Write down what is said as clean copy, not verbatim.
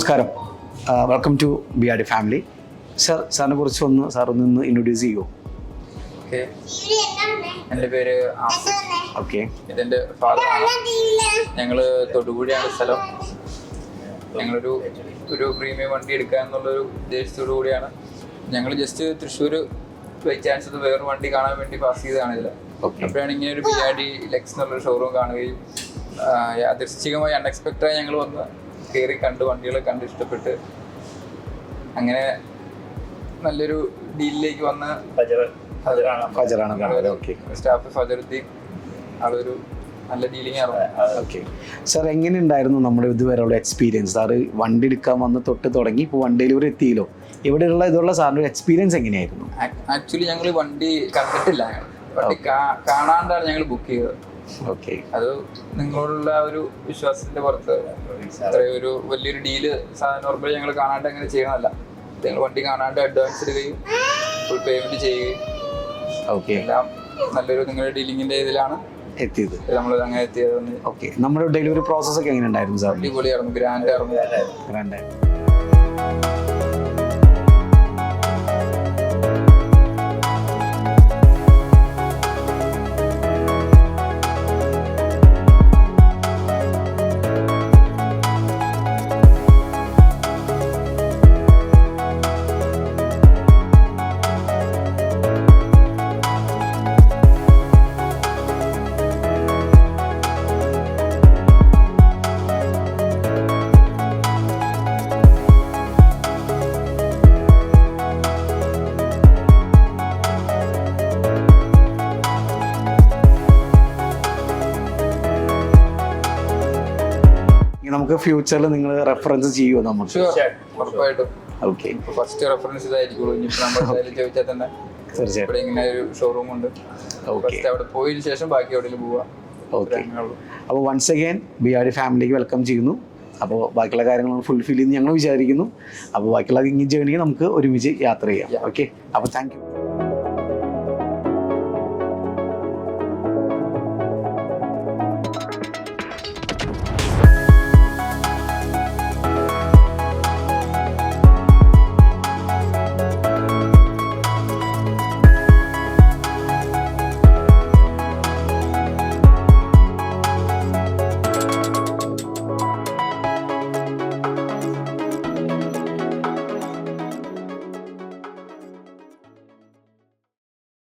നമസ്കാരം, welcome to BRD family. സാറിനെ കുറിച്ച് ഒന്ന് ഇൻട്രൊഡ്യൂസ് ചെയ്യുമോ? ഓക്കെ, എൻ്റെ പേര് ആസിഫ്. ഓക്കെ, ഇതെൻ്റെ ഫാദറാണ്. ഞങ്ങൾ തൊടുപുഴയാണ് സ്ഥലം. ഞങ്ങളൊരു പ്രീമിയം വണ്ടി എടുക്കുക എന്നുള്ളൊരു ഉദ്ദേശത്തോടു കൂടിയാണ് ഞങ്ങൾ ജസ്റ്റ് തൃശ്ശൂർ ബൈ ചാൻസ് വേറൊരു വണ്ടി കാണാൻ വേണ്ടി പാസ് ചെയ്തതാണ് ഇതിൽ. അപ്പോഴാണ് ഇങ്ങനെ ഒരു BRD ലെക്സ് എന്നുള്ളൊരു ഷോറൂം കാണുകയും യാദൃശ്ചികമായി അൺഎക്സ്പെക്റ്റഡായി ഞങ്ങൾ വന്ന് കയറി കണ്ട് വണ്ടികളെ കണ്ട് ഇഷ്ടപ്പെട്ട് അങ്ങനെ നല്ലൊരു ഡീലിലേക്ക് വന്ന് സ്റ്റാഫ് ഫജറുദ്ദീൻ ആളൊരു നല്ല ഡീലിംഗ് ആണ്. ഓക്കെ സാർ, എങ്ങനെ ഉണ്ടായിരുന്നു നമ്മുടെ ഇതുവരെയുള്ള എക്സ്പീരിയൻസ്? സാറ് വണ്ടി എടുക്കാൻ വന്ന് തൊട്ട് തുടങ്ങി ഇപ്പോൾ വണ്ടി ഡെലിവറി എത്തിയല്ലോ, ഇതുള്ള സാറിൻ്റെ ഒരു എക്സ്പീരിയൻസ് എങ്ങനെയായിരുന്നു? ആക്ച്വലി ഞങ്ങൾ വണ്ടി കണ്ടിട്ടില്ല, വണ്ടി കാണാണ്ടാണ് ഞങ്ങൾ ബുക്ക് ചെയ്തത്. ഓക്കെ, അത് നിങ്ങളോടുള്ള ഒരു വിശ്വാസത്തിന്റെ പുറത്ത് ഒരു വലിയൊരു ഡീല് നോർമലി ഞങ്ങൾ കാണാണ്ട് അങ്ങനെ ചെയ്യണമല്ല. ഞങ്ങൾ വണ്ടി കാണാണ്ട് അഡ്വാൻസ് ഇടുകയും ഫുൾ പേയ്മെന്റ് ചെയ്യുകയും എല്ലാം നല്ലൊരു നിങ്ങളുടെ ഡീലിങ്ങിന്റെ ഇതിലാണ് എത്തിയത്. നമ്മൾ അങ്ങനെ എത്തിയത്. ഓക്കെ, നമ്മുടെ ഡെലിവറി പ്രോസസ് ഒക്കെ എങ്ങനെ ഉണ്ടായിരുന്നു സാർ? അടിപൊളിയായിരുന്നു, ഗ്രാൻഡ് ആയിരുന്നു. നമുക്ക് ഫ്യൂച്ചറിൽ നിങ്ങൾ റെഫറൻസ് ചെയ്യുമോ? നമുക്ക് ഉറപ്പായിട്ടും. ഓക്കെ, ഫസ്റ്റ് റെഫറൻസ് ഇതായിരിക്കുള്ളൂ. ഇനിയിപ്പോൾ നമ്മൾ ചോദിച്ചാൽ തന്നെ ഇവിടെ ഇങ്ങനെ ഒരു ഷോറൂം ഉണ്ട്, ഫസ്റ്റ് അവിടെ പോയതിനു ശേഷം ബാക്കി എവിടെയും പോവാം. ഓക്കെ, അപ്പോൾ വൺസ് അഗൈൻ BRD ഫാമിലിക്ക് വെൽക്കം ചെയ്യുന്നു. അപ്പോൾ ബാക്കിയുള്ള കാര്യങ്ങൾ ഫുൾഫിൽ ചെയ്യുന്നു ഞങ്ങൾ വിചാരിക്കുന്നു. അപ്പോൾ ബാക്കിയുള്ള ജേർണി നമുക്ക് ഒരുമിച്ച് യാത്ര ചെയ്യാം. ഓക്കെ, അപ്പോൾ താങ്ക് യു.